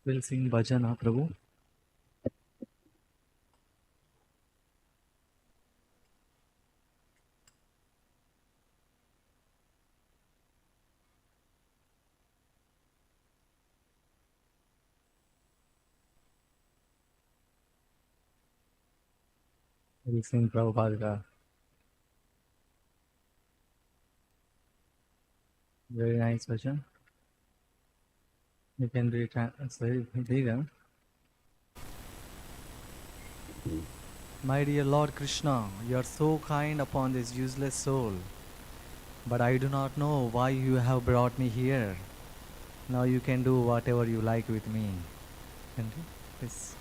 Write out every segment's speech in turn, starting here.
We'll sing bhajana, Prabhu. We'll sing Prabhupada. Very nice bhajan. You can read them. My dear Lord Krishna, you are so kind upon this useless soul, but I do not know why you have brought me here. Now you can do whatever you like with me. Can you? Yes.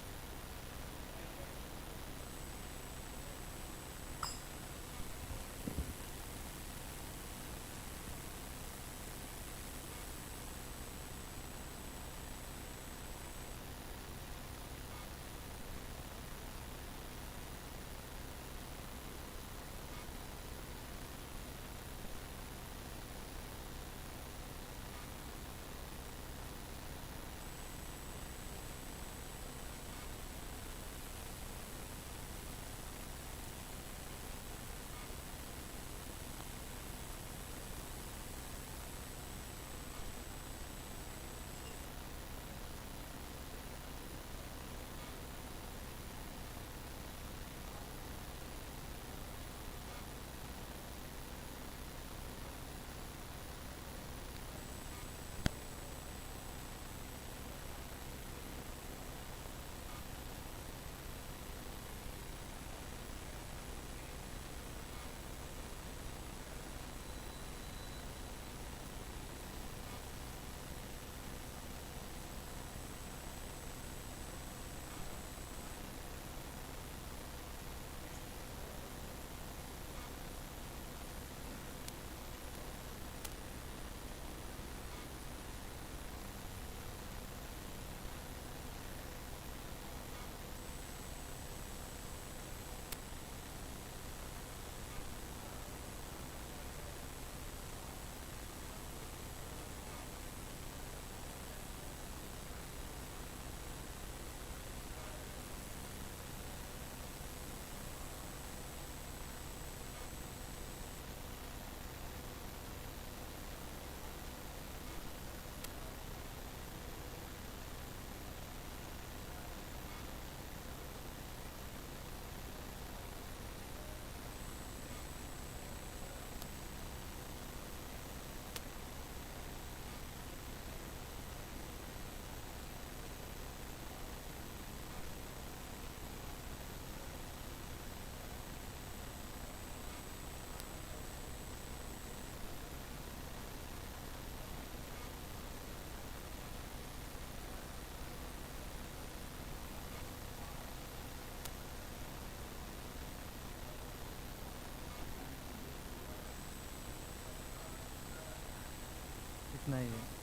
इतना ही है.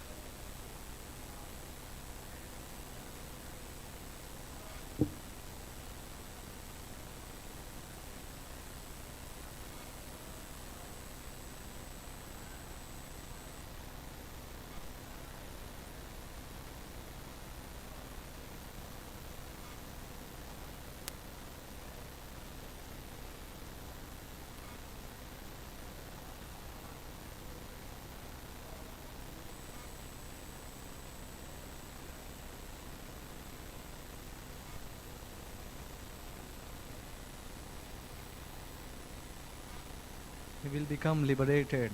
We will become liberated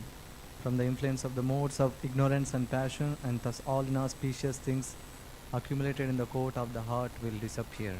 from the influence of the modes of ignorance and passion, and thus all inauspicious things accumulated in the court of the heart will disappear.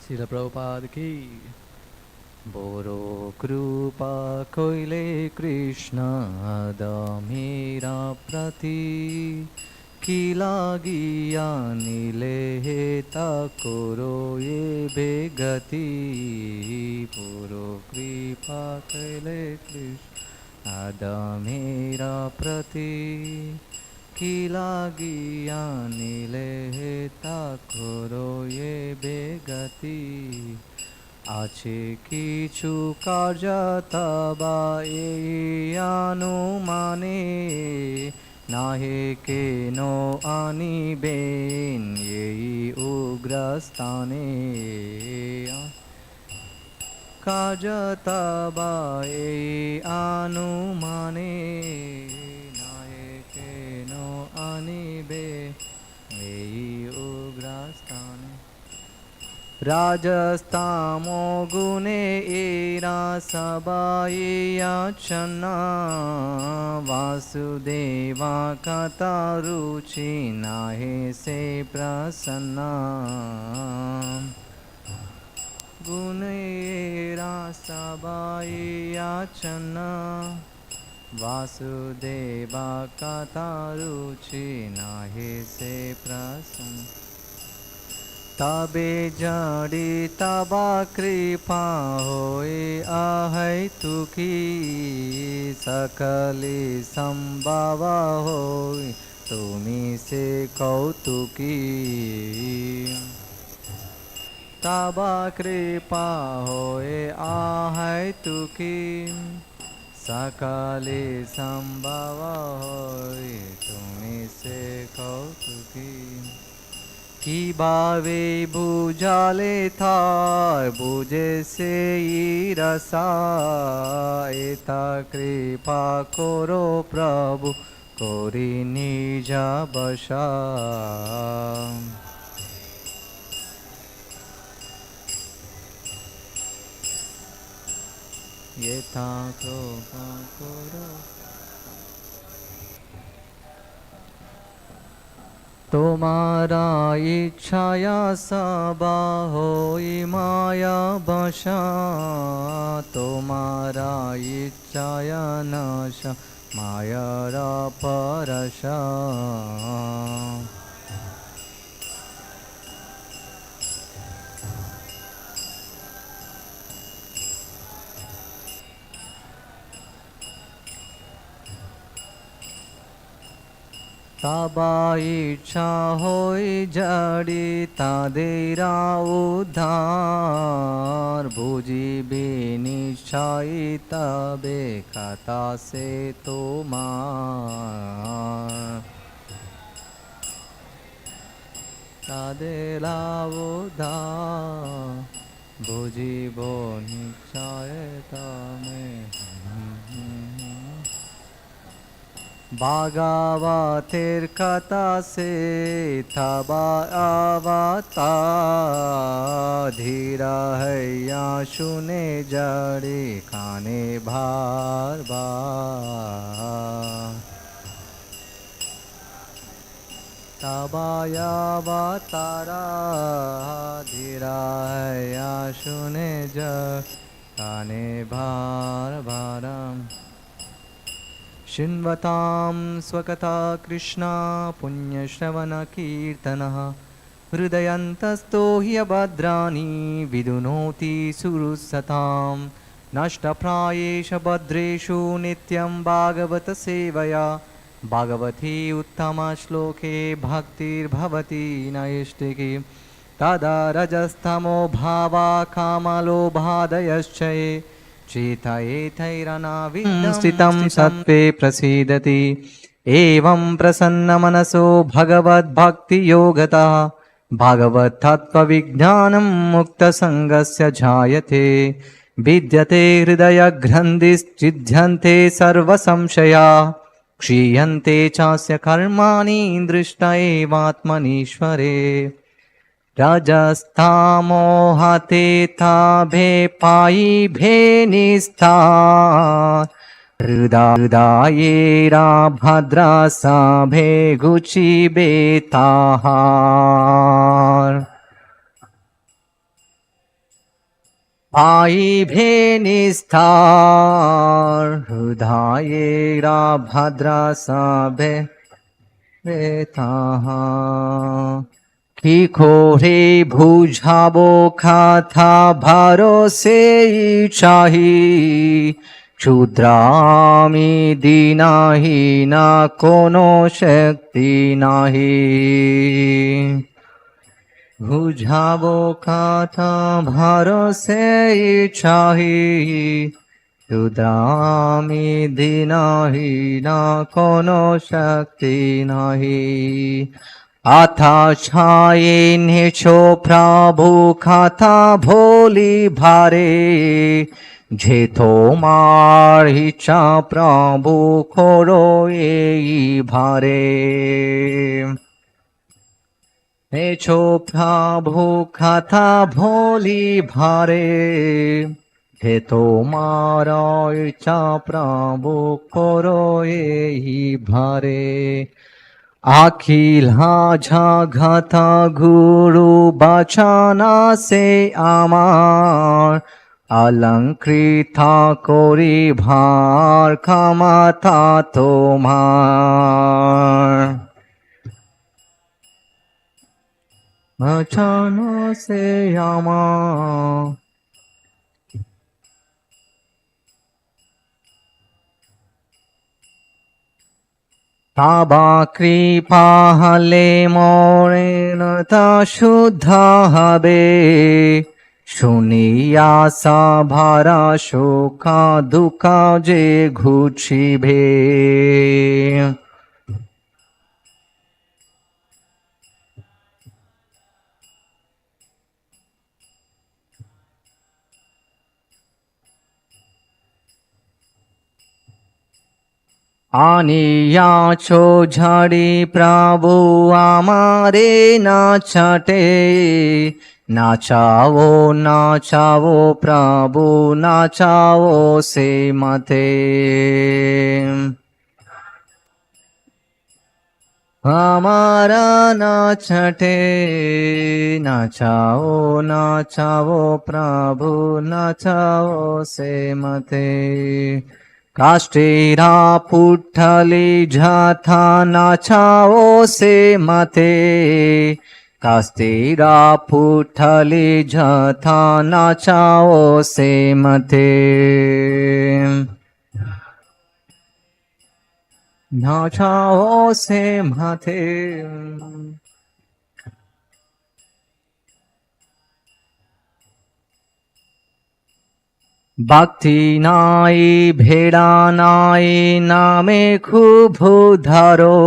Srila Prabhupada ki. Boro Krupa Koile Krishna Damira Prati Kilagiya Nileheta Koro Ye Begati Boro Kripa Koile Krishna Damira Prati Kilagiya Nileheta Koro Ye Begati আছে কিছু কার্য তবা এই অনুমানে নাহে কেন আনিবেন এই উগ্রস্থানে কার্য তবা এই অনুমানে নাহে কেন আনিবে এই উগ্রস্থানে Rajastamo gune era sabayachana Vasudeva kataruchi nahe se prasanna Gune era sabayachana Vasudeva kataruchi nahe se prasanna তবে জাড়ি তবা কৃপা হয়ে আহাই তুকি সকলে সম্ভব হই তুমি সে কৌতুকি তবা কৃপা হয়ে আহাই তুকি সকলে সম্ভব হই তুমি সে কৌতুকি কিভাবে বুঝালে থার বুঝে সেই রসা এটা কৃপা করো প্রভু করি নিজ বসা এটা কৃপা করো তোমারা ইচ্ছায়া সবা হই মায়া বশা তোমারা ইচ্ছায়া নাশা মায়ারা পরশা তবা ইচ্ছা হই জাড়ি তাদের উদ্ধার বুঝিবে নিশ্চয় তবে কথা সে তোমার তাদের উদ্ধার বুঝিব নিশ্চয় তমে ভাগবতের কথা সে তবা অবতার ধীরা হইয়া শুনে জাড়ে কানে ভার তবা অবতারা ধীরা হইয়া শুনে জাড়ে কানে ভার ভারম Shinvatam swakata Krishna punyashravana kirtanaha Hridayantasto hyabadrani vidunoti surusatam Nashtaprayesha badreshu nityam bhagavata sevaya Bhagavati uttama shloke bhaktir bhavati naishtiki Tada rajastamo bhava kamalo bhadayaschaye चेतयेथैरनाविद्धं स्थितं सत्त्वे प्रसीदति एवं प्रसन्नमनसो भगवद्भक्तियोगतः भागवतत्त्वविज्ञानं मुक्तसङ्गस्य जायते विद्यते हृदयग्रन्थिश्चिध्यन्ते सर्वसंशया क्षीयन्ते चास्य कर्माणि दृष्ट एवात्मनीश्वरे रजस्तामोहते ताभे पायि भे निस्तार हृदयेरा भद्रासाभे गुचिबे ताहार পাইবে নিস্তার হৃদয়েরা ভদ্রাসবে তাহা কি করে বুঝাবো কথা ভরসে চাহি ক্ষুদ্রামি দীনহীনা কোনো শক্তি নাহি বুঝাবো কথা ভরসে চাহি ক্ষুদ্রামি দীনহীনা কোনো শক্তি নাহি আথা ছায়ে নেছো প্রভু কথা ভোলি ভারে যে তোমার ইচ্ছা প্রভু করো এই ভারে নেছো প্রভু কথা ভোলি ভারে যে তোমার ইচ্ছা প্রভু করো এই ভারে अखिल जगत गुरु बचना से आमार अलंकृत करी भार क्षमता तुम्हार बचना से आमार তাবা কৃপা হলে মোরে নতা শুদ্ধ হবে শুনিয়া সাভারা শোক দুঃখ যে ঘুচিবে আনিয়াছো ঝাড়ি প্রভু আমারে নাচাটে নাচাও প্রভু নাচাও সে মতে আমারা নাচটে নাচাও প্রভু নাচাও সে মতে কাষ্টেরা পুঠলে ঝাথা নাচাও সে মতে কাষ্টেরা পুঠলে ঝাথা নাচাও সে মতে নাচাও সে মতে ভক্তি নাই ভেড়া নাই নামে খুব ধরো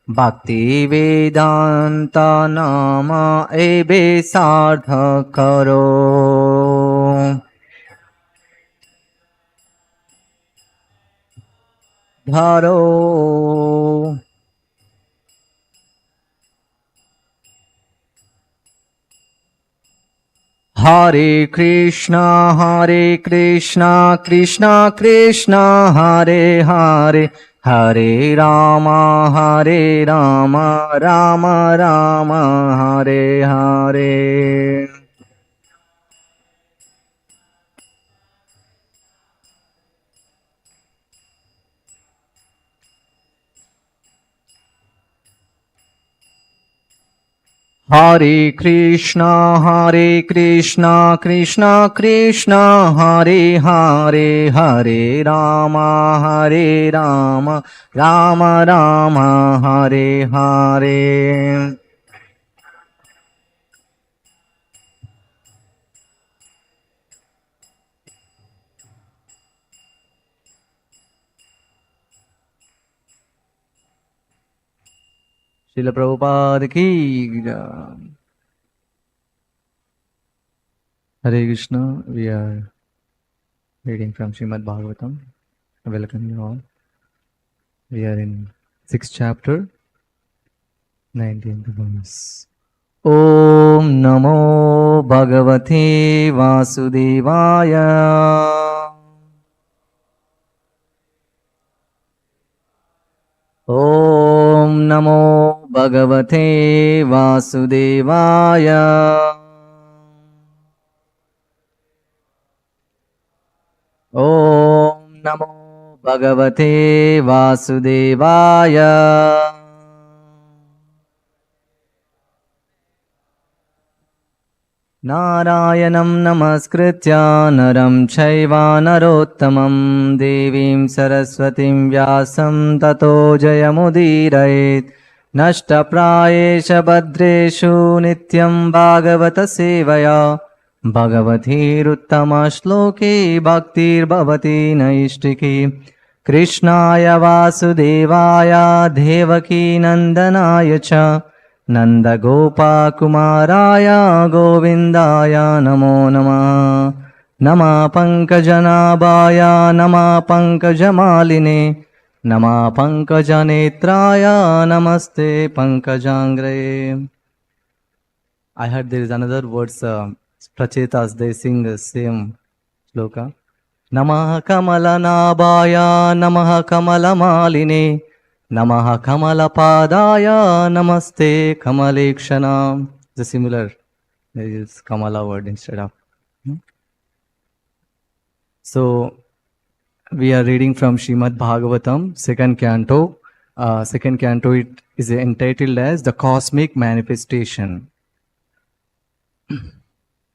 ভক্তি বেদান্ত নাম এবে সার্থ করো ধরো হরে Krishna Krishna Krishna Hare Hare Hare Ram Ram Ram Hare Hare Hare Krishna Krishna Krishna Hare Hare Hare Ram Ram Ram Hare Hare Srila Prabhupada ki jai. Hare Krishna, we are reading from Śrīmad-Bhāgavatam. Welcome you all. We are in 6th chapter, 19th verse. Om Namo Bhagavate Vasudevaya. Om Namo Bhagavate Vasudevaya. नमो भगवते वासुदेवाय। नारायणं नमस्कृत्य नरं चैव नरोत्तमं देवीं सरस्वतीं व्यासं ततो जयमुदीरयेत्। नष्टप्रायेष भद्रेषु नित्यं भागवत सेवया भगवतीरुत्तमश्लोके भक्तिर्भवति नैष्टिकी। कृष्णाय वासुदेवाय देवकी नन्दनाय च नन्दगोपाकुमाराय गोविन्दाय नमो नमः। नमः पङ्कजनाभाय नमः पङ्कजमालिने नमः पङ्कजनेत्राय नमस्ते पङ्कजाङ्ग्रे। I heard there is another words, Prachetas, they sing the same shloka. Namaha Kamalanabhaya Namaha Kamalamaline Namaha Kamalapadaya Namaste Kamalekshana. The similar, there is Kamala word instead of. So, we are reading from Śrīmad-Bhāgavatam, second canto. Second canto, it is entitled as The Cosmic Manifestation.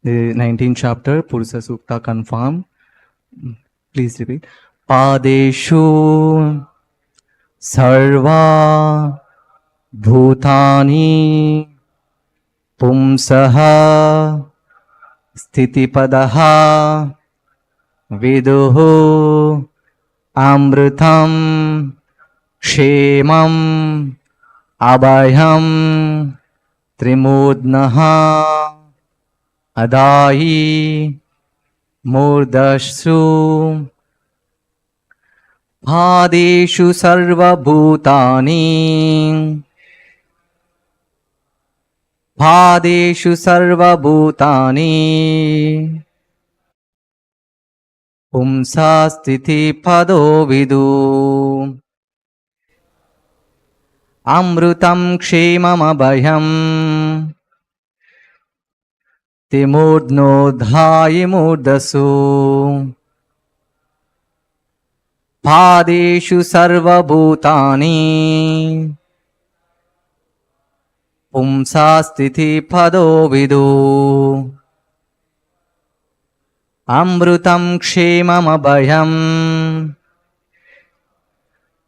The 19th chapter, Purusa Sukta confirm. Please repeat. Padeshu sarva bhutani pumsaha sthitipadaha viduhu amrutam kshemam abhayam trimudnaha Adai murdashu bhadeshu sarva bhutani pumsastiti pado vidu amrutam kshemam abhayam Timurdnodhayi murdasu Padeshu sarva bhutani Pumsastiti pado vidu Amrutam kshemam abhayam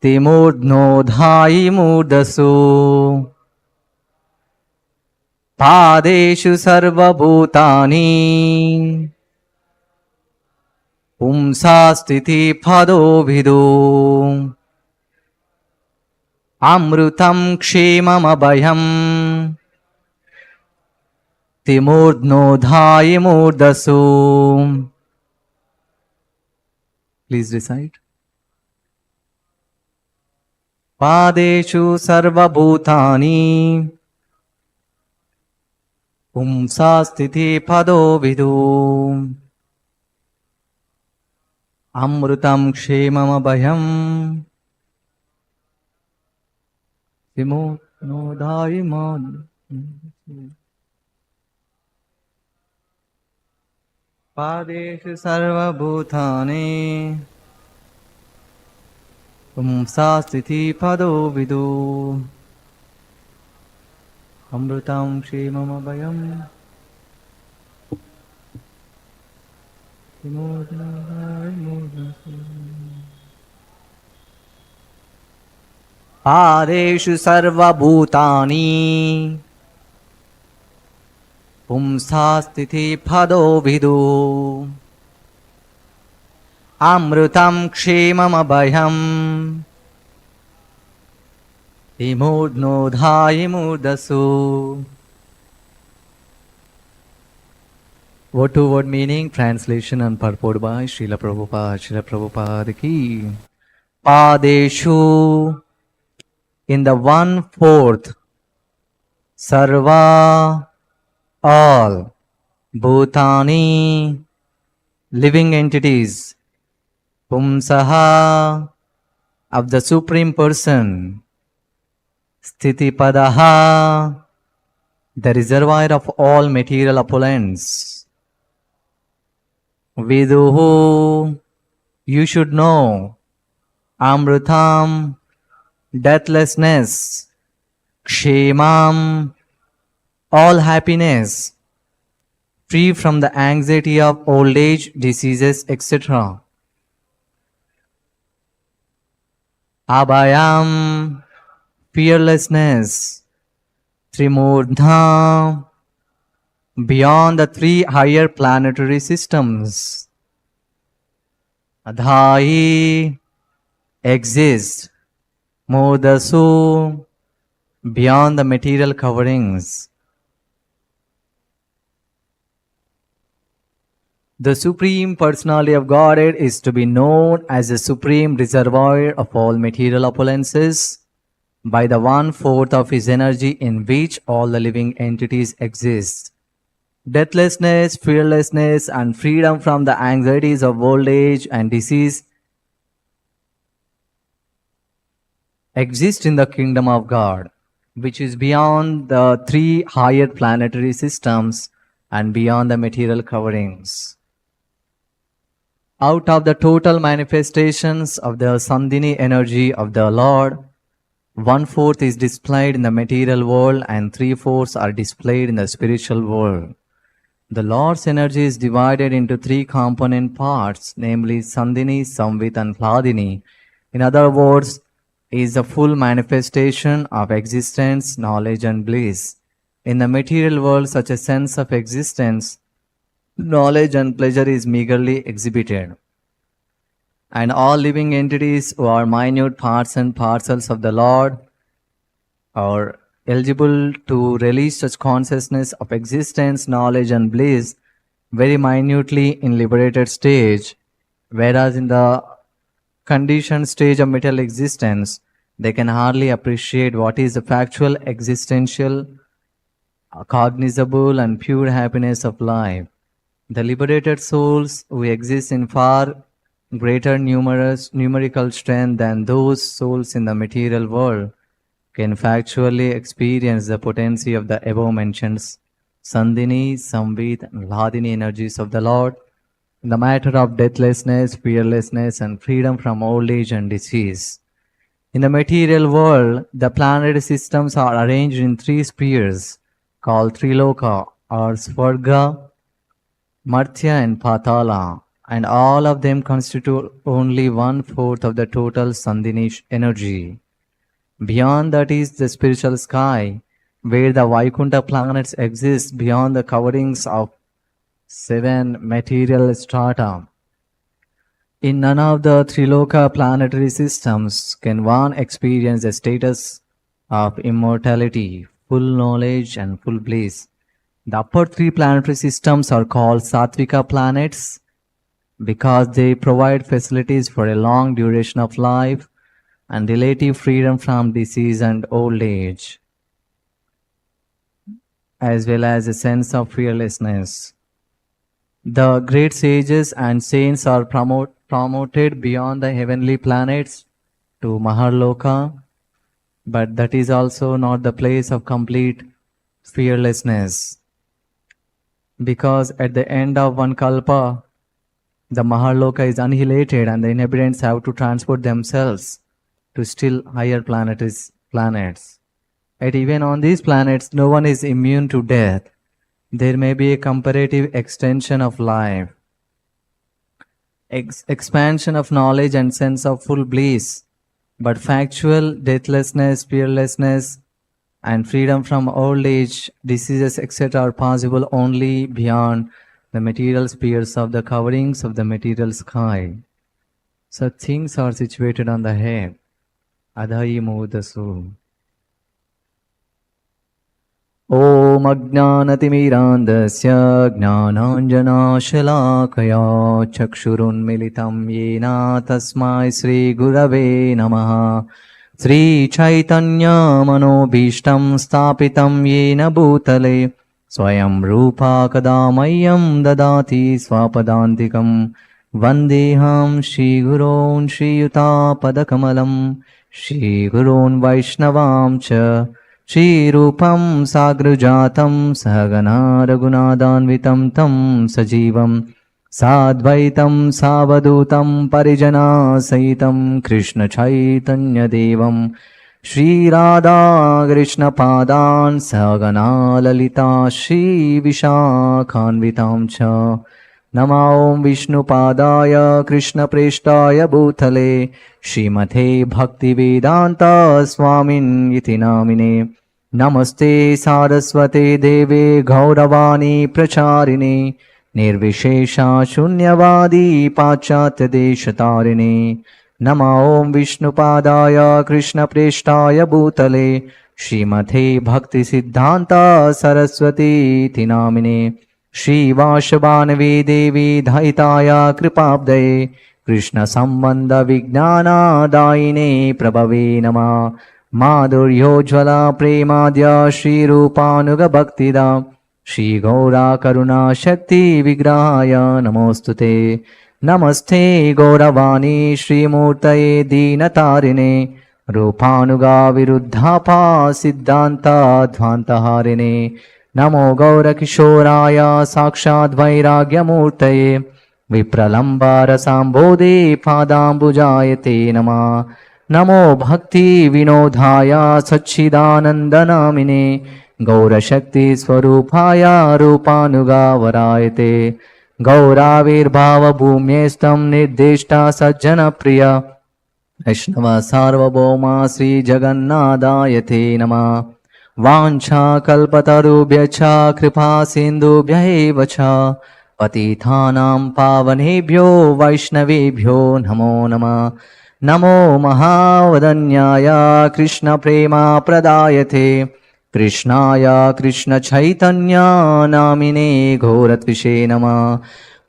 Timurdnodhayi murdasu Padeshu sarva bhutani Pumsastiti pado vidu Amrutam kshemam abhayam Timurdnodhayi murdasu. Please recite. Padeshu sarva bhutani Pumsastiti pado vidu Amrutam kshemam abhayam Timurdnodhayi murdasu. Padeshu sarva bhutani Pumsastiti pado vidu Amrutam kshemam abhayam Padeshu sarva bhutani Pumsastiti pado vidu Amrutam kshemam abhayam Timurdnodhayi murdasu. Word to word meaning, translation and purport by Srila Prabhupada. Srila Prabhupada ki. Padeshu, in the 1/4, sarva, all, bhutani, living entities, pumsaha, of the Supreme Person, Sthitipadaha, the reservoir of all material opulence, Viduhu, You should know Amrutam, deathlessness, Kshemam, all happiness, free from the anxiety of old age, diseases, etc. Abhayam, fearlessness, Trimurdha, beyond the three higher planetary systems. Adhai, exist, Modasu, beyond the material coverings. The Supreme Personality of Godhead is to be known as the supreme reservoir of all material opulences by the 1/4 of his energy in which all the living entities exist. Deathlessness, fearlessness, and freedom from the anxieties of old age and disease exist in the kingdom of God, which is beyond the three higher planetary systems and beyond the material coverings. Out of the total manifestations of the Sandhini energy of the Lord, 1/4 is displayed in the material world and 3/4 are displayed in the spiritual world. The Lord's energy is divided into three component parts, namely Sandhini, Samvit and Hladini. In other words, is the full manifestation of existence, knowledge and bliss. In the material world, such a sense of existence, knowledge and pleasure is meagerly exhibited. And all living entities who are minute parts and parcels of the Lord are eligible to release such consciousness of existence, knowledge and bliss very minutely in liberated stage, whereas in the conditioned stage of material existence, they can hardly appreciate what is the factual, existential, cognizable and pure happiness of life. The liberated souls who exist in far greater numerical strength than those souls in the material world can factually experience the potency of the above mentioned Sandhini, Samvit and Hladini energies of the Lord in the matter of deathlessness, fearlessness and freedom from old age and disease. In the material world, the planetary systems are arranged in three spheres called Triloka or Svarga, Martya and Patala, and all of them constitute only 1/4 of the total Sandhini energy. Beyond that is the spiritual sky, where the Vaikuntha planets exist beyond the coverings of 7 material strata. In none of the Triloka planetary systems can one experience the status of immortality, full knowledge and full bliss. The upper 3 planetary systems are called Sattvika planets because they provide facilities for a long duration of life and relative freedom from disease and old age, as well as a sense of fearlessness. The great sages and saints are promoted beyond the heavenly planets to Maharloka, but that is also not the place of complete fearlessness. Because at the end of one kalpa, the Maharloka is annihilated and the inhabitants have to transport themselves to still higher planets. Yet even on these planets, no one is immune to death. There may be a comparative extension of life, expansion of knowledge and sense of full bliss, but factual deathlessness, fearlessness, and freedom from old age, diseases, etc. are possible only beyond the material spheres of the coverings of the material sky. Such things are situated on the head. Adhai modasu. Om Ajnanatimirandasya Jnananjanashalakaya Chakshurunmilitam Yena Tasmai Sri Gurave Namaha Sri Chaitanya Manobhishtam Stapitam Yena Bhutale Swayam Rupa Kadamayam Dadati Swapadantikam Vandeham Shri Gurun Shri Yuta Padakamalam Shri Gurun Vaishnavam Cha Shri Rupam Sagrujatam Sahagana Ragunadanvitam Tam Sajivam साद्वैतं सावधूतं परिजनासहितं कृष्णचैतन्यदेवं श्रीराधाकृष्णपादान् सगना Lalita श्रीविशाखान्वितां च नमो विष्णुपादाय कृष्णप्रेष्ठाय भूतले श्रीमते भक्तिवेदान्त स्वामिन् इति नामिने नमस्ते सारस्वते देवे गौरवाणी प्रचारिणे निर्विशेषा शून्यवादी पाश्चात्यदेशतारिणे नमो विष्णुपादाय कृष्णप्रेष्ठाय भूतले श्रीमते भक्तिसिद्धान्त सरस्वतीति नामिने श्रीवासवानवे देवी दयिताय कृपाब्धये कृष्णसम्बन्धविज्ञानदायिने प्रभवे नमः माधुर्योज्ज्वला प्रेमाद्य श्रीरूपानुगभक्तिदा श्रीगौरा करुणा शक्ति विग्रहाय नमोस्तुते नमस्ते गौरवाणी श्रीमूर्तये दीनतारिणे रूपानुगा विरुद्धापा सिद्धान्ताध्वान्तहारिणे नमो गौरकिशोराय साक्षाद् वैराग्यमूर्तये विप्रलम्बारसाम्बोधे पादाम्बुजाय ते नमः नमो भक्ति विनोदाय सच्चिदानन्दनामिने गौरशक्ति स्वरूपाय रूपानुगावराय ते गौराविर्भावभूम्येस्तं निर्दिष्टा सज्जनप्रिय वैष्णव सार्वभौमा श्रीजगन्नाथाय ते नमः वाञ्छाकल्पतरुभ्यश्च कृपासिन्धुभ्य एव च पतितानां पावनेभ्यो वैष्णवेभ्यो नमो नमः नमो महावदन्याय कृष्णप्रेमाप्रदायते कृष्णाय कृष्णचैतन्य नामिने घोरत्विषे नमः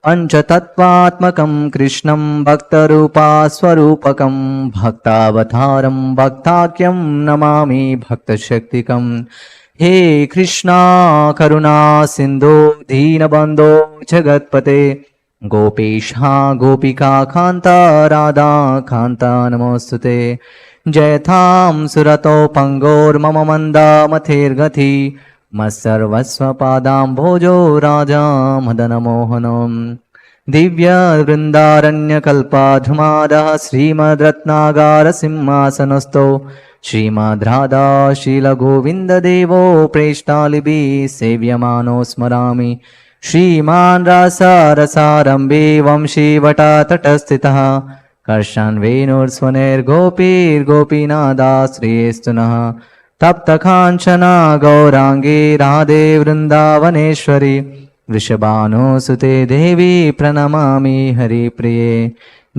पञ्चतत्त्वात्मकं कृष्णं भक्तरूपास्वरूपकं भक्तावतारं भक्ताख्यं नमामि भक्तशक्तिकं हे कृष्णा करुणा सिन्धो दीनबन्धो जगत्पते गोपेशा गोपिका कान्ता राधा कान्ता नमोस्तुते जयतां सुरतो पङ्गोर्मम मन्दामथेर्गति मत्सर्वस्वपादाम्भोजो राजा मदनमोहनं दिव्यवृन्दारण्यकल्पाधुमादः श्रीमद्रत्नागारसिंहासनस्थो श्रीमद्राधा शीलगोविन्ददेवो प्रेष्टालिभिः सेव्यमानो स्मरामि श्रीमान् रसारसारम्भे वंशीवटतटस्थितः कर्षन् वेणुर्स्वनैर्गोपीर्गोपीनादाश्रयेस्तु नः तप्तकाञ्चना गौराङ्गी राधे वृन्दावनेश्वरी वृषभानुसुते देवी प्रणमामि हरिप्रिये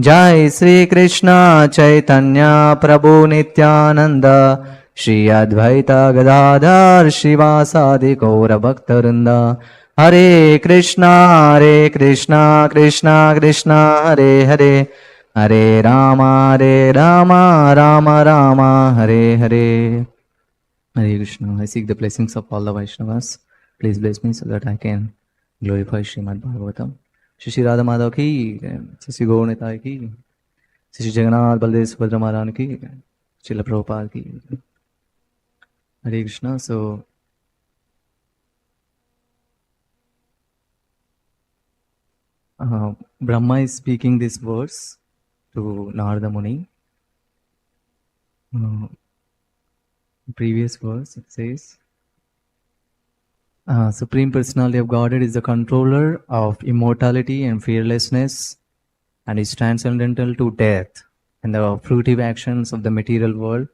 जय श्रीकृष्ण चैतन्य प्रभु नित्यानन्द श्री अद्वैत गदाधर श्रीवासादि गौरभक्तवृन्द हरे Krishna Krishna Krishna Hare Hare Hare Ram Ram Ram Hare Hare Hare Krishna. I seek the blessings of all the Vaishnavas. Please bless me so that I can glorify Śrīmad-Bhāgavatam. Shri Radha Madhav ki, Shri Gaur Nitai ki, Shri Jagannath Baldev Subhadra Maharani ki, Srila Prabhupada ki. Hare Krishna. So, Brahma is speaking this verse to Narada Muni. Previous verse it says, Supreme Personality of Godhead is the controller of immortality and fearlessness and is transcendental to death and the fruitive actions of the material world.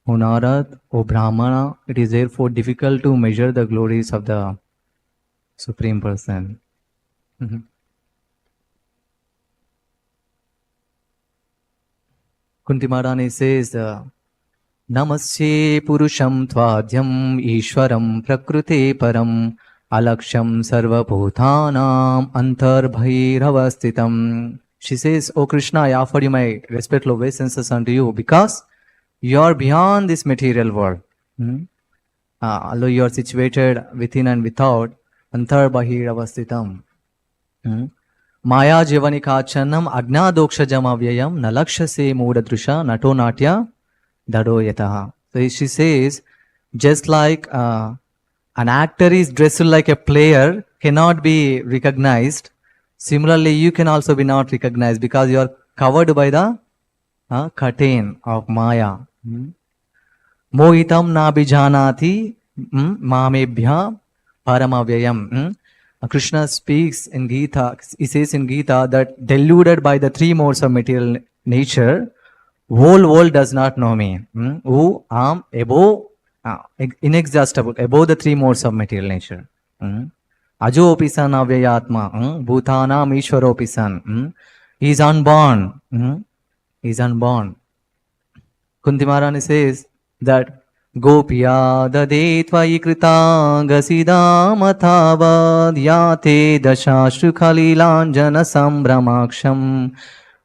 O Narad, O Brahmana, it is therefore difficult to measure the glories of the Supreme Person. Kunti Maharani says, Namasye Purusham Tvadyam Ishwaram Prakrute Param Alaksham Sarvabhutanam Antarbhairavasthitam. She says, O Krishna, I offer you my respectful obeisances unto you because you are beyond this material world. Although you are situated within and without, Antarbhairavasthitam. Maya Jivanikachanam Agnadoksha Vyayam Nalaksha Se Mudadrusha Nato Natya Dado Yataha. So she says, just like an actor is dressed like a player, cannot be recognized Similarly, you can also be not recognized because you are covered by the curtain of Maya. Mohitam nabhijanati mamebhya paramavyayam. Krishna speaks in Gita, he says in Gita that deluded by the three modes of material nature, whole world does not know me. Who am above, inexhaustible, above the three modes of material nature. Ajopi san avyayatma, bhutanam ishwaropi san. He is unborn. He is unborn. Kunti Maharani says that Gopya dade tvayi kritanga siddhamatavad yate dashashru khalilanjana sambramaksham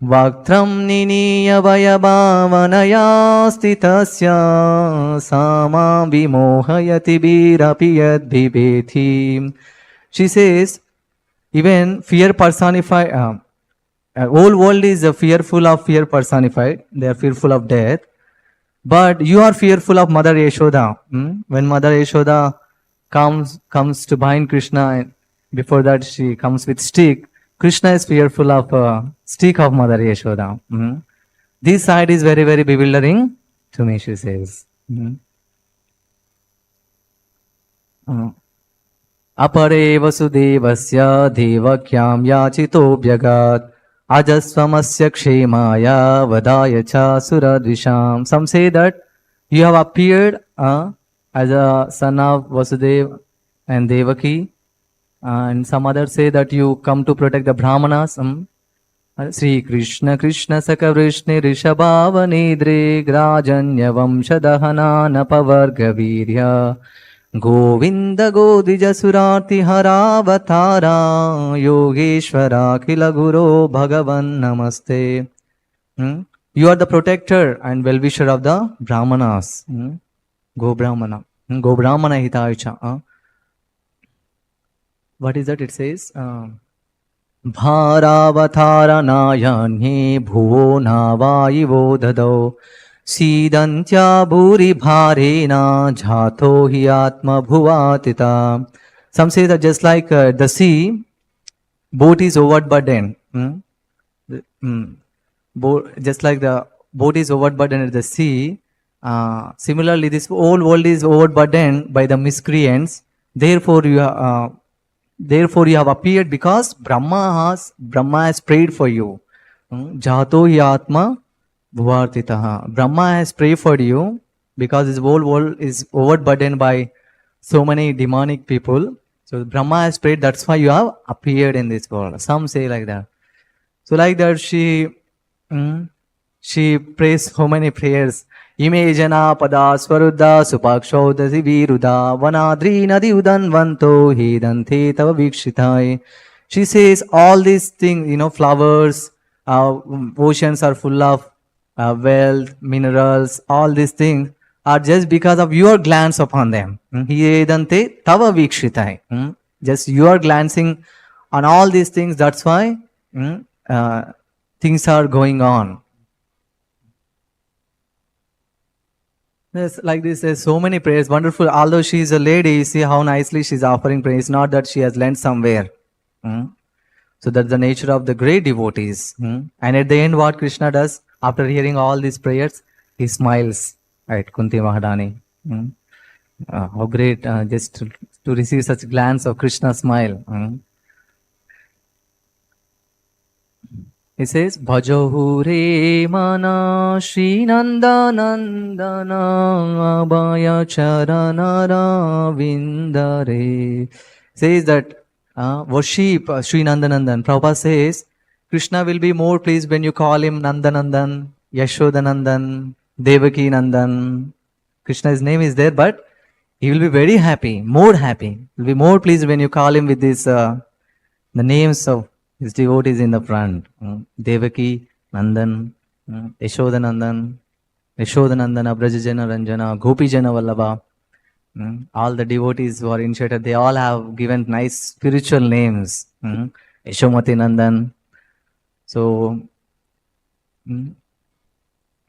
vaktram niniya vayabhavanaya stitasya sama vimohayati birapi yad bibeti. She says, even fear personified, whole world is fearful of fear personified, they are fearful of death. But you are fearful of Mother Yashoda. When Mother Yashoda comes to bind Krishna, and before that she comes with stick, Krishna is fearful of stick of Mother Yashoda. This side is very, very bewildering to me, she says. Apare vasudevasya devakyam yachito bhyagat Ajasvamasya kshemaya vadaya cha suradvisham. Some say that you have appeared as a son of Vasudeva and Devaki, and some others say that you come to protect the Brahmanas. Sri Krishna Krishna Sakavrishne Rishabhava Nidre Grajanya Vamshadahana Napavarga Virya Govinda Godija Surati Haravatara Yogeshwara Kila Guru Bhagavan Namaste. You are the protector and well-wisher of the Brahmanas. Go Brahmana. Go Brahmana Hitaicha. What is that? It says Bharavatara Nayanye Bhuvo Navayivo Dadao Sidantya Bhuri Bharena Jhato Hi Atma Bhuvatita. Some say that just like the sea, boat is overburdened. Just like the boat is overburdened at the sea, similarly this whole world is overburdened by the miscreants. Therefore you have appeared because Brahma has prayed for you. Jato hi atma bhuvartitaha. Brahma has prayed for you because this whole world is overburdened by so many demonic people. So Brahma has prayed, that's why you have appeared in this world. Some say like that. So like that she prays so many prayers. Ime jana pada swaruddha supakshodasi viruddha vanadri nadi udanvanto hidante tava vikshitai. She says all these things, flowers, oceans are full of wealth, minerals, all these things are just because of your glance upon them. Hidante tava vikshitai. Just you are glancing on all these things, that's why things are going on. Yes, like this, there's so many prayers, wonderful. Although she is a lady, see how nicely she's offering praise. Not that she has learned somewhere. So that's the nature of the great devotees. And at the end, what Krishna does, after hearing all these prayers, he smiles at Kunti Mahadani. How great, just to receive such glance of Krishna's smile. He says, Bhajahu re mana Shri Nanda Nandana Abhaya Charanara Vindare. Says that worship Sri Nandanandan. Prabhupada says, Krishna will be more pleased when you call him Nandanandan, Yashodanandan, Devaki Nandan. Krishna's name is there, but he will be very happy, more happy. He will be more pleased when you call him with this, the names of his devotees in the front. Devaki, Nandan, Yashodanandan, Yashodanandana, Brajajana Ranjana, Gopijana Vallabha. All the devotees who are initiated, they all have given nice spiritual names. Yashomati Nandan. So,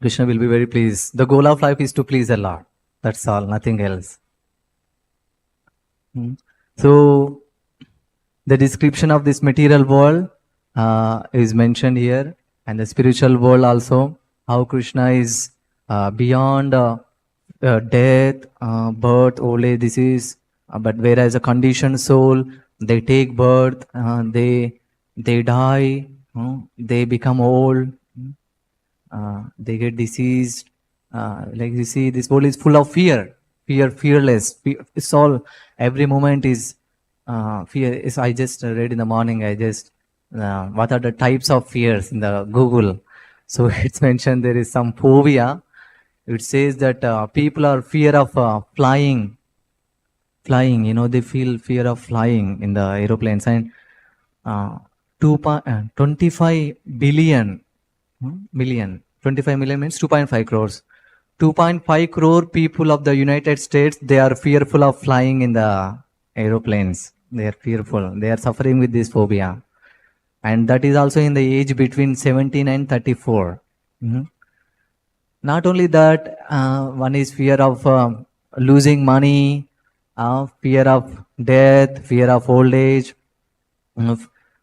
Krishna will be very pleased. The goal of life is to please the Lord. That's all, nothing else. So, the description of this material world is mentioned here, and the spiritual world also, how Krishna is beyond death, birth, old age, disease. But whereas a conditioned soul, they take birth, they die, they become old, they get diseased. Like you see, this world is full of fear, fearless. It's all, every moment is fear. Is I just read in the morning. I just what are the types of fears in the Google? So it's mentioned there is some phobia. It says that people are fear of flying. They feel fear of flying in the aeroplanes, and 25 billion million. 25 million means 2.5 crores. 2.5 crore people of the United States, they are fearful of flying in the aeroplanes. They are fearful. They are suffering with this phobia. And that is also in the age between 17 and 34. Not only that, one is fear of losing money, fear of death, fear of old age.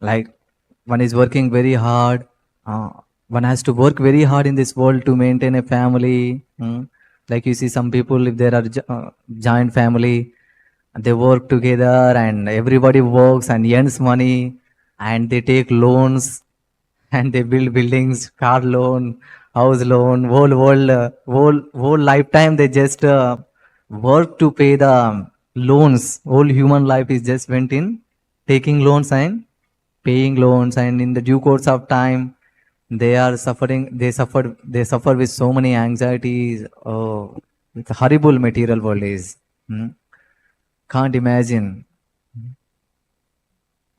Like one is working very hard. One has to work very hard in this world to maintain a family. Like you see some people, if there are giant family, they work together and everybody works and earns money and they take loans and they build buildings, car loan, house loan, whole lifetime they just work to pay the loans. Whole human life is just went in taking loans and paying loans, and in the due course of time they are suffering. They suffer with so many anxieties. Oh, it's a horrible material world is. Can't imagine.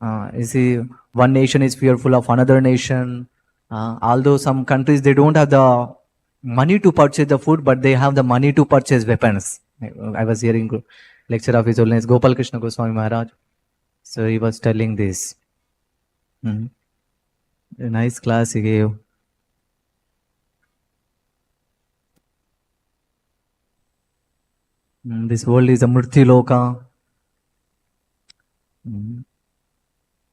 You see, one nation is fearful of another nation. Although some countries, they don't have the money to purchase the food, but they have the money to purchase weapons. I was hearing lecture of His Holiness Gopal Krishna Goswami Maharaj. So he was telling this. A nice class he gave. This world is a Murti Loka,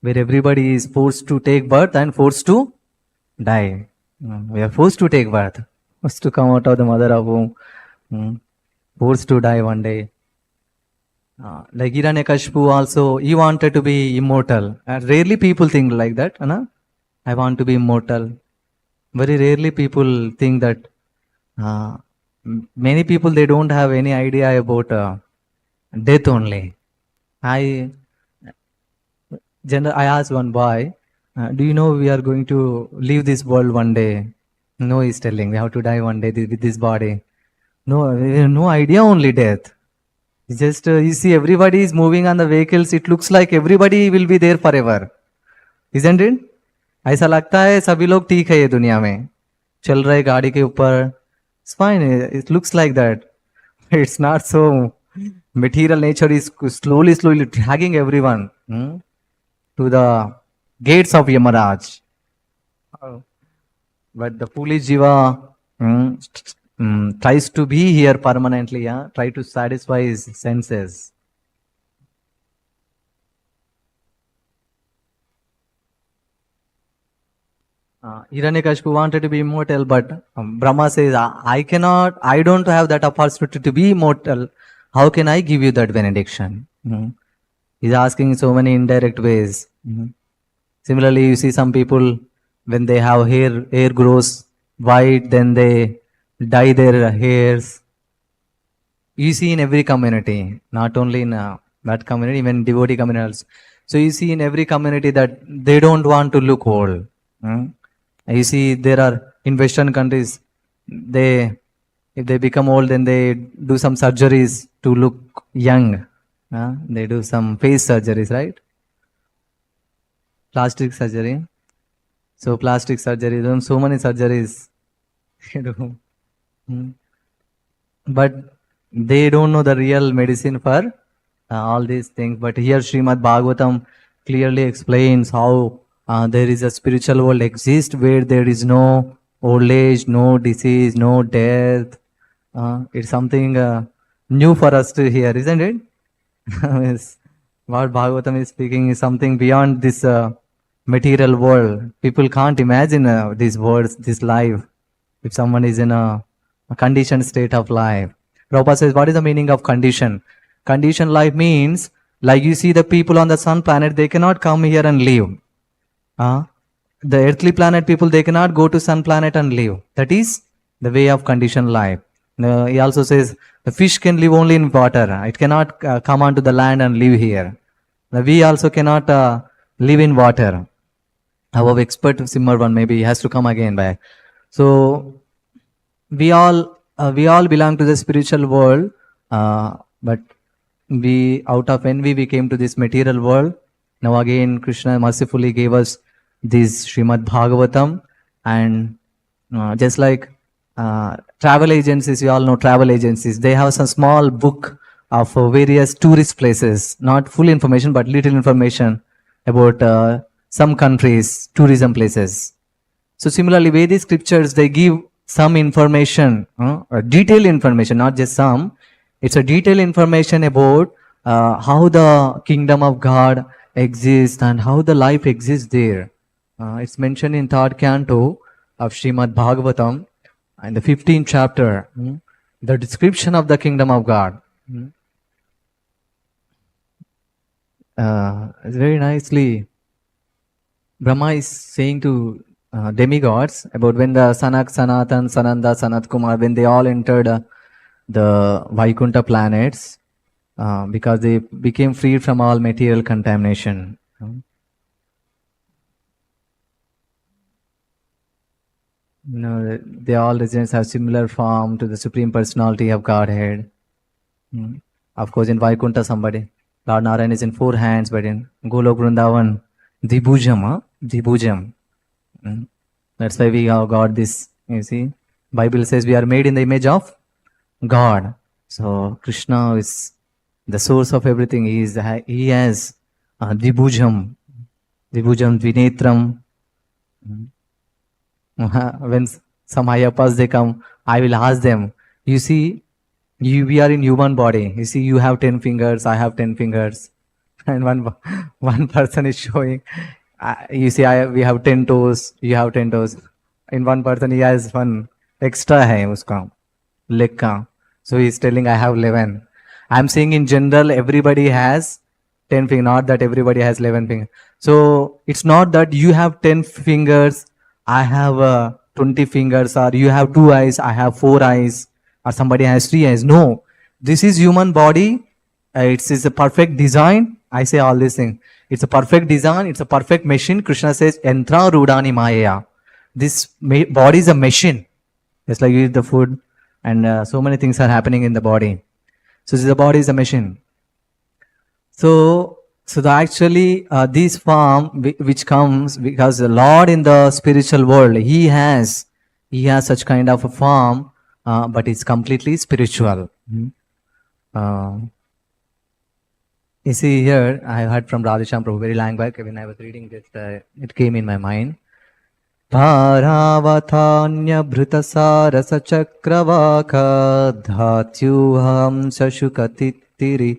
where everybody is forced to take birth and forced to die. We are forced to take birth, forced to come out of the mother of womb, forced to die one day. Like Hiranyakashipu also, he wanted to be immortal. Rarely people think like that. I want to be immortal. Very rarely people think that. Many people, they don't have any idea about death only. I asked one boy, do you know we are going to leave this world one day? No, he's telling, we have to die one day with this body. No idea only death. It's just, you see, everybody is moving on the vehicles. It looks like everybody will be there forever. Isn't it? ऐसा लगता है सभी लोग ठीक है ये दुनिया में, चल रहे गाड़ी के ऊपर. It's fine. It looks like that. It's not so. Material nature is slowly dragging everyone to the gates of Yamaraj. But the foolish jiva tries to be here permanently. Try to satisfy his senses. Hiranyakashipu wanted to be immortal, but Brahma says, I don't have that opportunity to be immortal. How can I give you that benediction? He's asking in so many indirect ways. Similarly, you see some people, when they have hair grows white, then they dye their hairs. You see in every community, not only in that community, even devotee communities. So you see in every community that they don't want to look old. You see, there are in Western countries, if they become old, then they do some surgeries to look young. They do some face surgeries, right? Plastic surgery. So plastic surgery, so many surgeries. But they don't know the real medicine for all these things. But here Śrīmad-Bhāgavatam clearly explains how there is a spiritual world exists where there is no old age, no disease, no death. It's something new for us to hear, isn't it? What Bhagavatam is speaking is something beyond this material world. People can't imagine these words, this life, if someone is in a conditioned state of life. Prabhupada says, what is the meaning of condition? Conditioned life means, like you see the people on the sun planet, they cannot come here and live. The earthly planet people, they cannot go to sun planet and live. That is the way of conditioned life. He also says, the fish can live only in water. It cannot come onto the land and live here. We also cannot live in water. Our expert swimmer one, maybe he has to come again back. So we all belong to the spiritual world, but we, out of envy, we came to this material world. Now again, Krishna mercifully gave us this Śrīmad-Bhāgavatam, and just like travel agencies, you all know travel agencies, they have some small book of various tourist places, not full information but little information about some countries, tourism places. So similarly, Vedic scriptures, they give some information, detailed information, not just some. It's a detailed information about how the kingdom of God exists and how the life exists there. It's mentioned in 3rd canto of Śrīmad-Bhāgavatam, in the 15th chapter, the description of the kingdom of God. Very nicely, Brahma is saying to demigods about when the Sanak, Sanatan, Sananda, Sanat Kumar, when they all entered the Vaikuntha planets, because they became freed from all material contamination. They all residents have similar form to the Supreme Personality of Godhead. Of course, in Vaikuntha, somebody, Lord Narayan is in 4 hands, but in Golok Vrindavan, Dibhujam, Dibhujam. That's why we have got this, you see. Bible says we are made in the image of God. So Krishna is the source of everything. He has Dibhujam, Dibhujam, Dvinetram. When some Ayappas they come, I will ask them, you see, we are in human body. You see, you have 10 fingers, I have 10 fingers. And one person is showing, you see, we have 10 toes, you have 10 toes. In one person, he has one extra hai uska, leg ka. So he is telling, I have 11. I am saying in general, everybody has 10 fingers, not that everybody has 11 fingers. So it's not that you have 10 fingers, I have 20 fingers, or you have 2 eyes, I have 4 eyes, or somebody has 3 eyes. No, this is human body. It is a perfect design. I say all these things. It's a perfect design. It's a perfect machine. Krishna says, "Yantra rudani maya." This body is a machine. Just like you eat the food, and so many things are happening in the body. So the body is a machine. So actually, this form which comes because the Lord in the spiritual world, He has such kind of a form, but it's completely spiritual. You see here, I heard from Radhesham Prabhu very long back when I was reading this, it came in my mind. Bharavatanya bhrutasarasa chakravaka dhatyuham sashukatittiri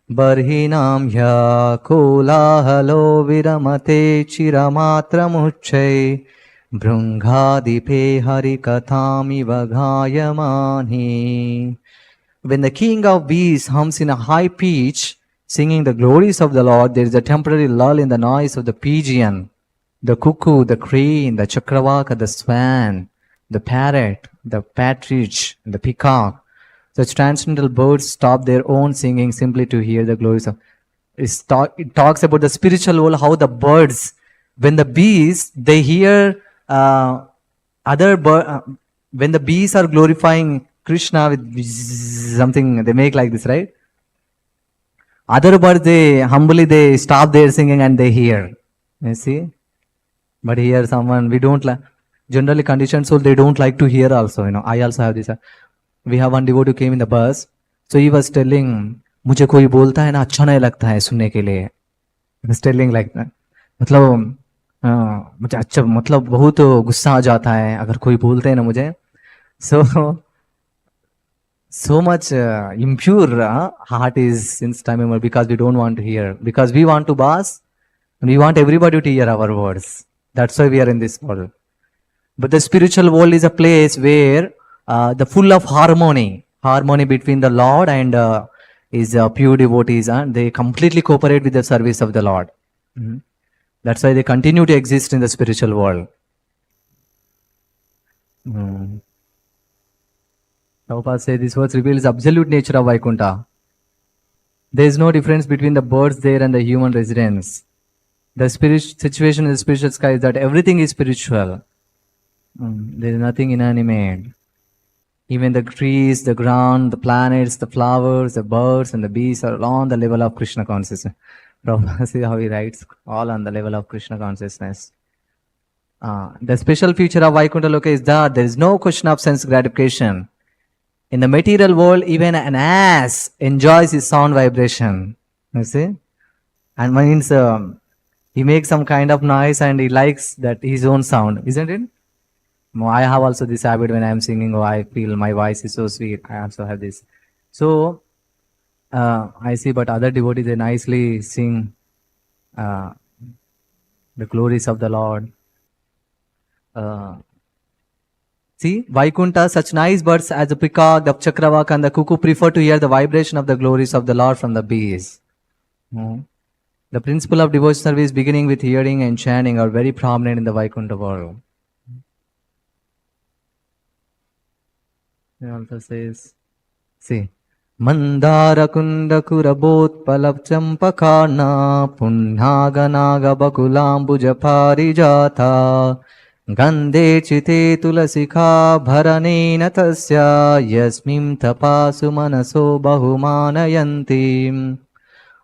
barhinam ya kolahalo viramate chiramatramuchay bhrungadipe harikathami vagayamani. When the king of bees hums in a high pitch, singing the glories of the Lord, there is a temporary lull in the noise of the pigeon, the cuckoo, the crane, the chakravaka, the swan, the parrot, the partridge, the peacock. Such transcendental birds stop their own singing simply to hear the glories of. It talks about the spiritual world, how the birds, when the bees, they hear other birds, when the bees are glorifying Krishna with something, they make like this, right? Other birds, they humbly they stop their singing and they hear. You see? But here someone, we don't like, generally conditioned soul, they don't like to hear also. I also have this. We have one devotee who came in the bus. So he was telling, मुझे कोई बोलता है ना अच्छा नहीं लगता है सुनने के लिए. He was telling like that. मतलब मुझे अच्छा मतलब बहुत गुस्सा आ जाता है अगर कोई बोलते हैं ना मुझे. So much impure heart is since time because we don't want to hear. Because we want to bath, We want everybody to hear our words. That's why we are in this world. But the spiritual world is a place where the full of harmony between the Lord and his pure devotees, and they completely cooperate with the service of the Lord. Mhm. That's why they continue to exist in the spiritual world. Prabhupada says this verse reveals absolute nature of Vaikuntha. There is no difference between the birds there and the human residents. The situation in the spiritual sky is that everything is spiritual. There is nothing inanimate. Even the trees, the ground, the planets, the flowers, the birds, and the bees are all on the level of Krishna consciousness. Prabhupada, see how he writes, all on the level of Krishna consciousness. The special feature of Vaikuntha Loka is that there is no question of sense gratification. In the material world, even an ass enjoys his sound vibration. You see? And means he makes some kind of noise and he likes that his own sound, isn't it? I have also this habit when I am singing, oh, I feel my voice is so sweet. I also have this. So, I see, but other devotees, they nicely sing the glories of the Lord. See, Vaikuntha, such nice birds as the peacock, the chakravak, and the cuckoo prefer to hear the vibration of the glories of the Lord from the bees. The principle of devotional service, beginning with hearing and chanting, are very prominent in the Vaikuntha world. He also says, see, Mandara kunda kurabot palab champakarna punnhaga naga bakulambuja parijata gandhe chite tulasika bharanena tasya yasmim tapasu manaso bahumanayanti.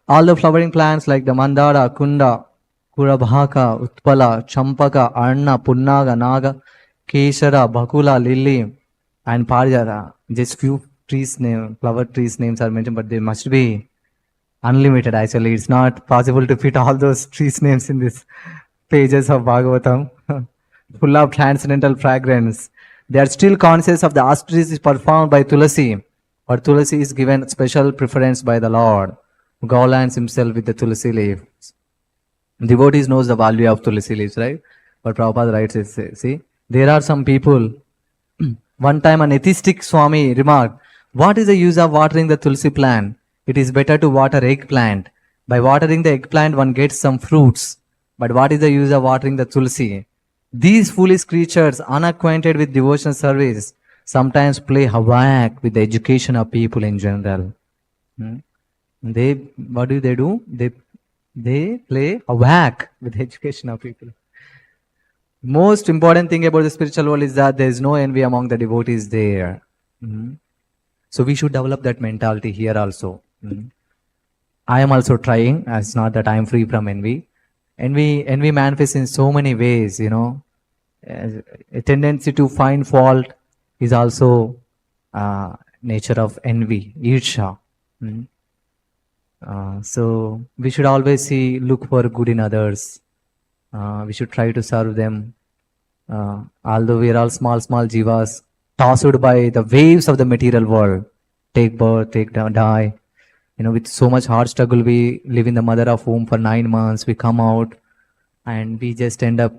All the flowering plants like the Mandara, Kunda, Kurabhaka, Utpala, Champaka, Arna, Punnaga, Naga, Keshara, Bakula, Lily, and Parijata. Just few trees name, flower trees names are mentioned, but they must be unlimited actually. It's not possible to fit all those trees names in these pages of Bhagavatam. Full of transcendental fragrance. They are still conscious of the auspicities performed by Tulasi, but Tulasi is given special preference by the Lord, who garlands himself with the Tulasi leaf. Devotees knows the value of Tulasi leaves, right? But Prabhupada writes, see, there are some people. One time an atheistic Swami remarked, what is the use of watering the Tulsi plant? It is better to water eggplant. By watering the eggplant, one gets some fruits. But what is the use of watering the Tulsi? These foolish creatures, unacquainted with devotional service, sometimes play havoc with the education of people in general. They, what do? They play havoc with the education of people. Most important thing about the spiritual world is that there is no envy among the devotees there. So we should develop that mentality here also. I am also trying. It's not that I am free from envy. Envy manifests in so many ways, you know. A tendency to find fault is also nature of envy, irsha. So we should always look for good in others. We should try to serve them. Although we are all small jivas, tossed by the waves of the material world, take birth, take down, die. You know, with so much hard struggle, we live in the mother of womb for 9 months. We come out, and we just end up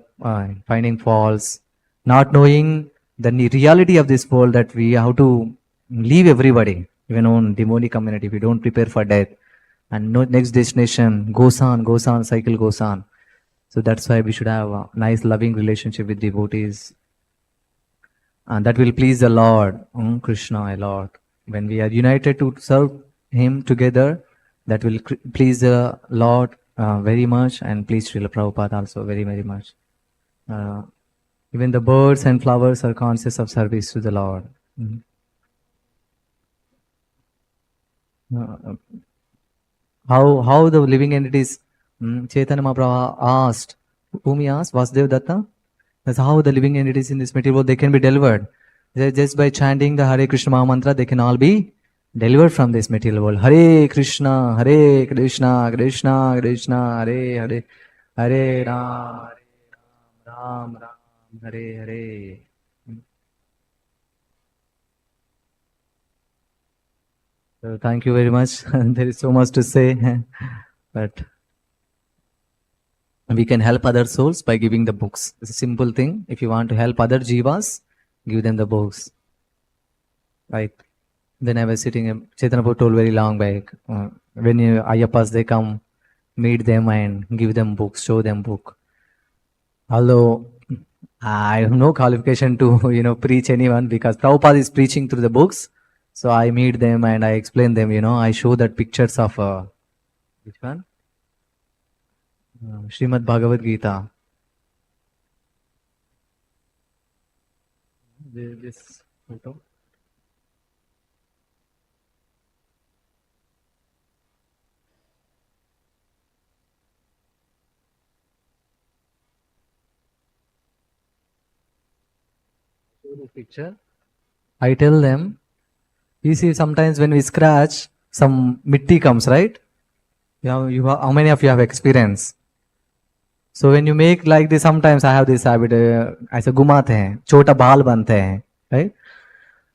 finding faults, not knowing the reality of this world, that we have to leave everybody, even on devotee community. We don't prepare for death, and no next destination goes on, cycle goes on. So that's why we should have a nice loving relationship with devotees. And that will please the Lord, Krishna a lot. When we are united to serve Him together, that will please the Lord very much, and please Srila Prabhupada also very, very much. Even the birds and flowers are conscious of service to the Lord. How the living entities, Chaitanya Mahaprabhu asked, whom he asked? Vyasadeva Datta? That's how the living entities in this material world, they can be delivered. Just by chanting the Hare Krishna Maha Mantra, they can all be delivered from this material world. Hare Krishna, Krishna Krishna, Hare Hare, Hare Ram, Ram Ram, Hare Hare. So thank you very much. There is so much to say, but We can help other souls by giving the books. It's a simple thing. If you want to help other jivas, give them the books. Right? When I was sitting, Chaitanya Prabhu told very long back, when you Ayappas, they come, meet them and give them books, show them book. Although I have no qualification to, preach anyone because Prabhupada is preaching through the books. So I meet them and I explain them, I show that pictures of, which one? Śrīmad-Bhāgavad-Gita. This photo. Picture. I tell them, you see, sometimes when we scratch, some mitti comes, right? How many of you have experience? So when you make like this, sometimes I have this habit, ऐसे घुमाते हैं, छोटा बाल बनते हैं, right?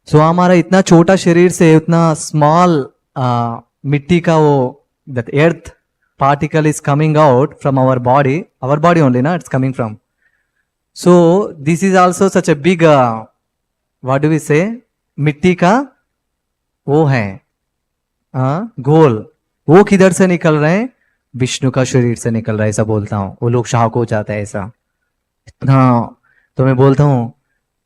So हमारा इतना छोटा शरीर से उतना small मिट्टी का वो, that earth particle is coming out from our body only, na? It's coming from. So this is also such a big, what do we say? मिट्टी का वो है गोल, वो किधर से निकल रहे हैं? विष्णु का शरीर से निकल रहा है, ऐसा बोलता हूँ. वो लोग शाक हो जाता है ऐसा. हाँ, तो मैं बोलता हूँ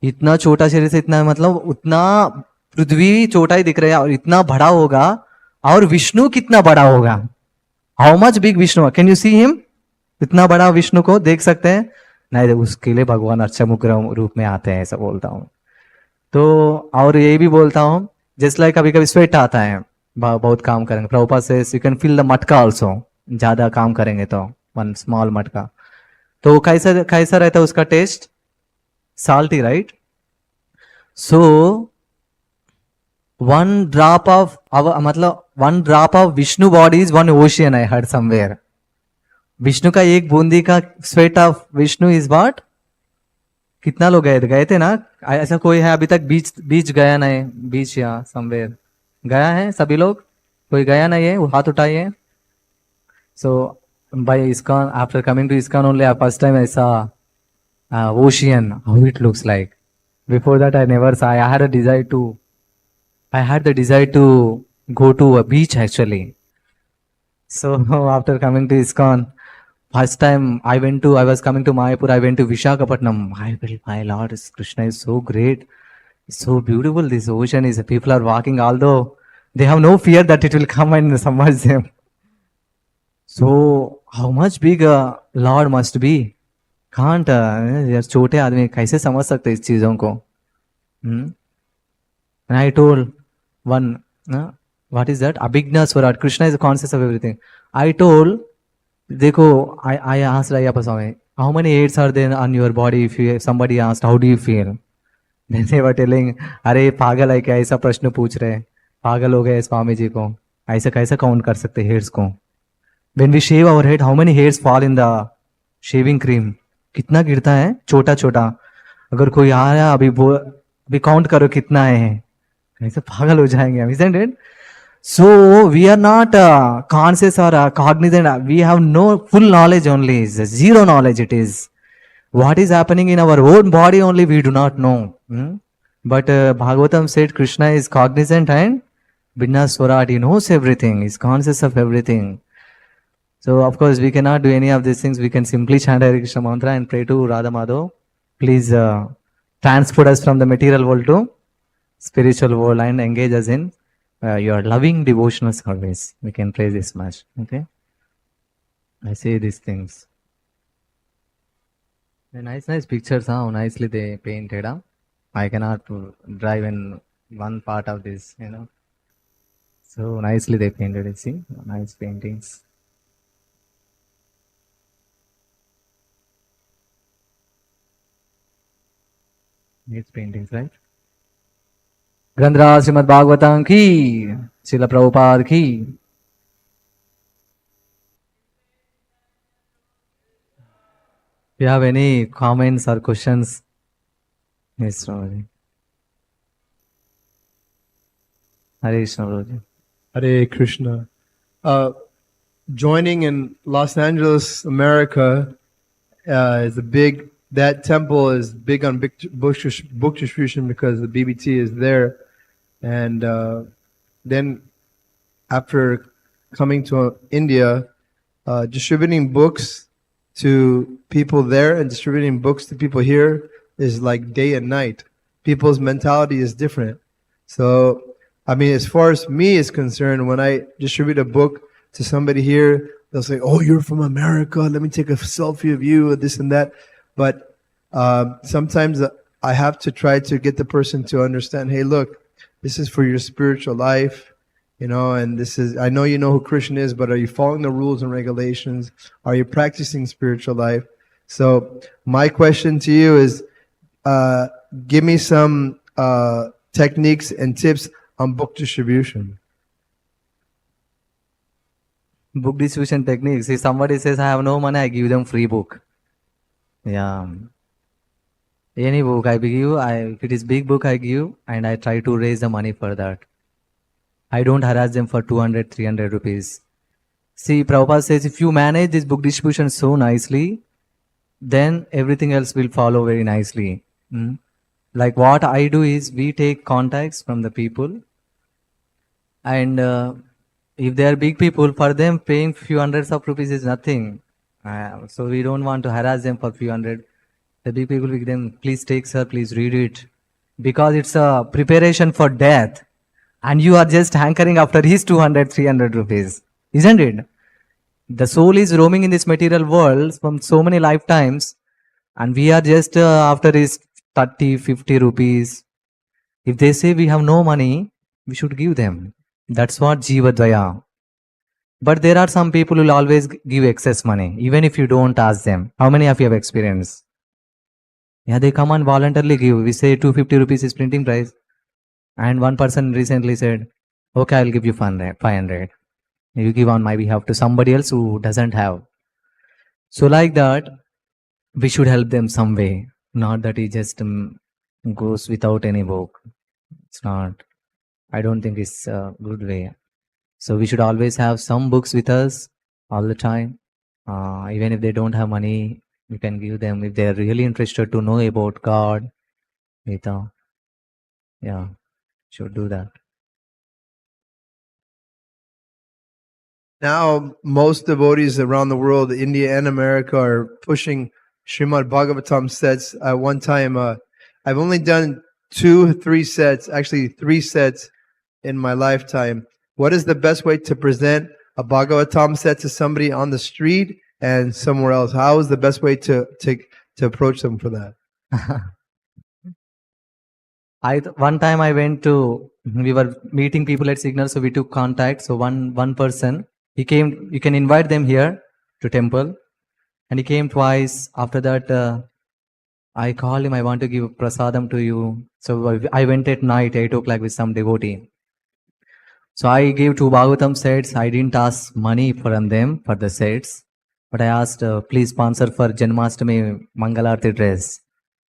इतना छोटा शरीर से इतना, मतलब उतना पृथ्वी छोटा ही दिख रहा है और इतना बड़ा होगा, और विष्णु कितना बड़ा होगा? How much big Vishnu? Can you see him? इतना बड़ा विष्णु को देख सकते हैं? नहीं, उसके लिए भगवान अर्चमुख रूप में आते हैं, ऐसा बोलता हूँ. तो और ये भी बोलता हूँ, जस्ट लाइक कभी कभी स्वेट आता है, बहुत काम करेंगे, प्रभुपाद से यू कैन फील द मटका ऑल्सो, ज्यादा काम करेंगे तो वन स्मॉल मटका, तो कैसा रहता है उसका taste? Salty, right? So one drop of Vishnu body is one ocean, I heard somewhere. Vishnu का एक बूंदी का sweat of Vishnu is what? कितना लोग गए थे ना? ऐसा कोई है अभी तक बीच गया नहीं? बीच या समवेयर गया है सभी लोग? कोई गया नहीं है? वो हाथ उठाइए. So by ISKCON, after coming to ISKCON only first time I saw ocean, how it looks like. Before that I never saw. I had the desire to go to a beach actually. So after coming to ISKCON, first time I was coming to Mayapur, I went to Visakhapatnam. My Lord, Krishna is so great. It's so beautiful. This ocean is, people are walking, although they have no fear that it will come and submerge them. So how much big a Lord must be? Can't, यार छोटे आदमी कैसे समझ सकते इस चीजों को? And I told one, what is that? Abhigna Swarat. Krishna is the conscious of everything. I told, देखो, I asked Ayappa Swami, how many hairs are there on your body? If somebody asked, how do you feel? Then they were telling, अरे पागल है क्या, ऐसा प्रश्न पूछ रहे हैं, पागल हो गए स्वामी जी को, ऐसा कैसे काउंट कर सकते hairs को? When we shave our head, how many hairs fall in the shaving cream? कितना गिरता है छोटा छोटा. अगर कोई आ रहा है अभी काउंट करो कितना है, कैसे पागल हो जाएंगे हम, isn't it? So we are not conscious or cognizant. We have no full knowledge only. It's zero knowledge it is. What is happening in our own body only we do not know. But Bhagavatam said Krishna is cognizant and Binna Swarat, he knows everything, is conscious of everything. So of course we cannot do any of these things. We can simply chant Hare Krishna mantra and pray to Radha Madhav. Please transport us from the material world to spiritual world and engage us in your loving devotional service. We can pray this much. Okay? I say these things. The nice pictures, how nicely they painted. I cannot drive in one part of this, So nicely they painted it, see? Nice paintings. Nice paintings, right? Grandhara Śrīmad-Bhāgavatam ki, Srila Prabhupada ki. If you have any comments or questions, yes, Prabhuji. Hare Krishna, Prabhuji. Hare Krishna. Joining in Los Angeles, America, is a big. That temple is big on book distribution because the BBT is there, and then after coming to India, distributing books to people there and distributing books to people here is like day and night. People's mentality is different. So, I mean, as far as me is concerned, when I distribute a book to somebody here, they'll say, "Oh, you're from America. Let me take a selfie of you," this and that. But sometimes I have to try to get the person to understand, hey, look, this is for your spiritual life, you know, and this is, I know you know who Krishna is, but are you following the rules and regulations? Are you practicing spiritual life? So my question to you is, give me some techniques and tips on book distribution. Book distribution techniques. If somebody says, I have no money, I give them free book. Yeah. Any book I give, if it is big book I give, and I try to raise the money for that. I don't harass them for 200, 300 rupees. See, Prabhupada says, if you manage this book distribution so nicely, then everything else will follow very nicely. Like what I do is, we take contacts from the people, and if they are big people, for them paying few hundreds of rupees is nothing. So we don't want to harass them for few hundred. The big people, we give them, please take, sir, please read it. Because it's a preparation for death. And you are just hankering after his 200, 300 rupees. Isn't it? The soul is roaming in this material world from so many lifetimes. And we are just after his 30, 50 rupees. If they say we have no money, we should give them. That's what Jiva Dvaya. But there are some people who will always give excess money, even if you don't ask them. How many of you have experienced? Yeah, they come and voluntarily give. We say 250 rupees is printing price. And one person recently said, okay, I'll give you 500. You give on my behalf to somebody else who doesn't have. So like that, we should help them some way. Not that he just goes without any book. It's not. I don't think it's a good way. So we should always have some books with us all the time. Even if they don't have money, we can give them if they are really interested to know about God. Gita. Yeah, should do that. Now, most devotees around the world, India and America, are pushing Śrīmad-Bhāgavatam sets. At one time, I've only done 3 sets, actually 3 sets in my lifetime. What is the best way to present a Bhagavatam set to somebody on the street and somewhere else? How is the best way to approach them for that? One time I went to, we were meeting people at Signal, so we took contact. So one person, he came, you can invite them here to temple. And he came twice. After that, I called him, I want to give prasadam to you. So I went at night, 8 o'clock with some devotee. So I gave 2 Bhagavatam sets. I didn't ask money from them for the sets. But I asked, please sponsor for Janmashtami Mangalarti dress.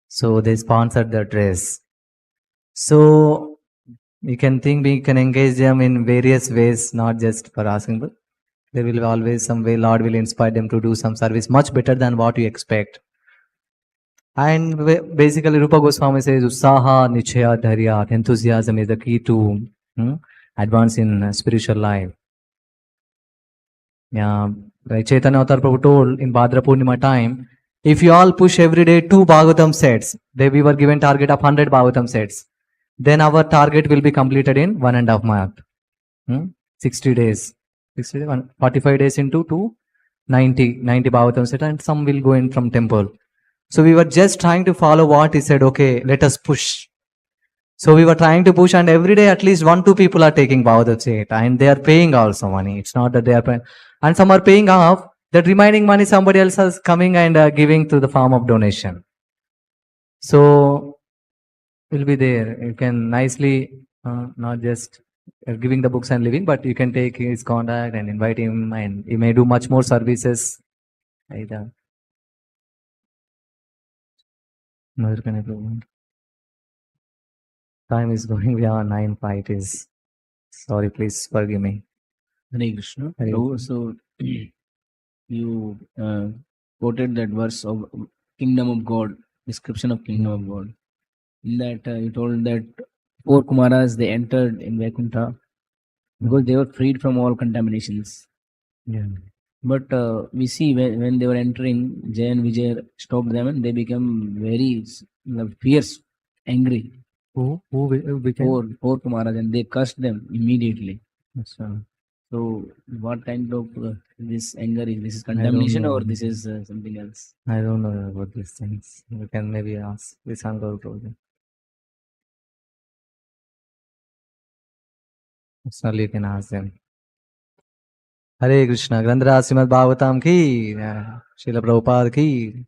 So they sponsored the dress. So you can think we can engage them in various ways, not just for asking, but there will be always some way Lord will inspire them to do some service much better than what you expect. And basically Rupa Goswami says, Usaha, Nichaya, Dharya, enthusiasm is the key to advance in spiritual life. Yeah, like Chaitanya Avatar Prabhu told in Bhadra Purnima time, if you all push every day 2 Bhagavatam sets, then we were given target of 100 Bhagavatam sets, then our target will be completed in 1.5 month. 60 days. 60 days, 45 days into 2, 90 Bhagavatam sets, and some will go in from temple. So we were just trying to follow what he said, okay, let us push. So we were trying to push, and every day at least 1-2 people are taking Bhagavatam set, and they are paying also money. It's not that they are paying. And some are paying off. That remaining money somebody else is coming and giving to the form of donation. So will be there. You can nicely, not just giving the books and living, but you can take his contact and invite him, and he may do much more services. Either. Time is going beyond 9:05. It is. Sorry, please forgive me. Hare Krishna. Hare So you quoted that verse of Kingdom of God, description of Kingdom of God. In that you told that 4 Kumaras, they entered in Vaikuntha because they were freed from all contaminations. Yeah. But we see when they were entering, Jay and Vijay stopped them and they became very fierce, angry. Who became? Four Kumaras, and they cursed them immediately. Achha. So, what kind of this anger is? This is don't contamination know. or this is something else? I don't know about these things. You can maybe ask this uncle Prabhu. Personally, you can ask them. Hare Krishna. Grandhara Srimad-Bhāgavatam ki, Srila Prabhupada ki.